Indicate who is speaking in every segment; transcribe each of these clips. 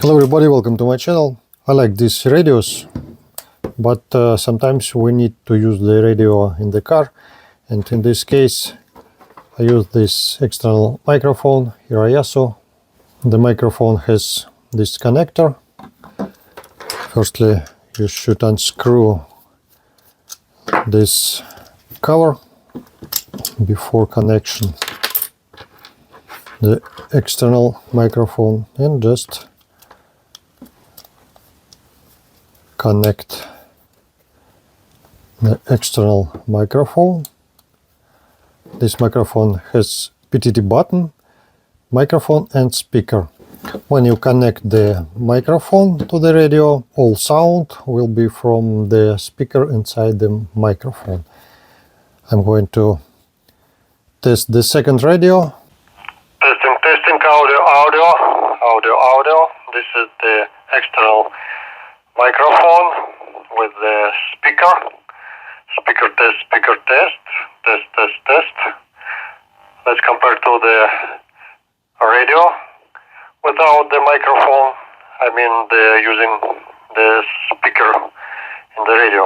Speaker 1: Hello everybody, welcome to my channel. I like these radios, but sometimes we need to use the radio in the car, and in this case I use this external microphone, Hiroyasu. The microphone has this connector. Firstly, you should unscrew this cover before connection the external microphone and just connect the external microphone. This microphone has PTT button, microphone and speaker. When you connect the microphone to the radio, all sound will be from the speaker inside the microphone. I'm going to test the second radio. Testing, audio. This is the external microphone with the speaker. Speaker test. Let's compare to the radio without the microphone. I mean using the speaker in the radio.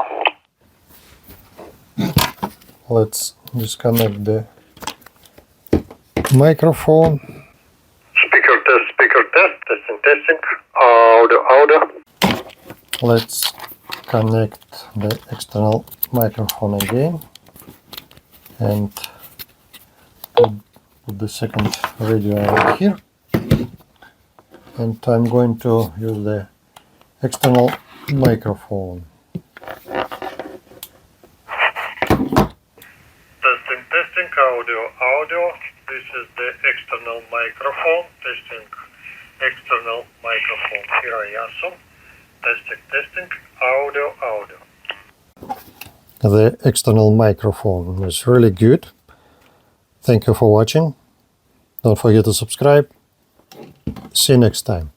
Speaker 1: Let's disconnect the microphone. Speaker test, testing, audio. Let's connect the external microphone again and put the second radio over here. And I'm going to use the external microphone. Testing, audio. This is the external microphone. Testing, external microphone. Hiroyasu. Testing, audio. The external microphone is really good. Thank you for watching. Don't forget to subscribe. See you next time.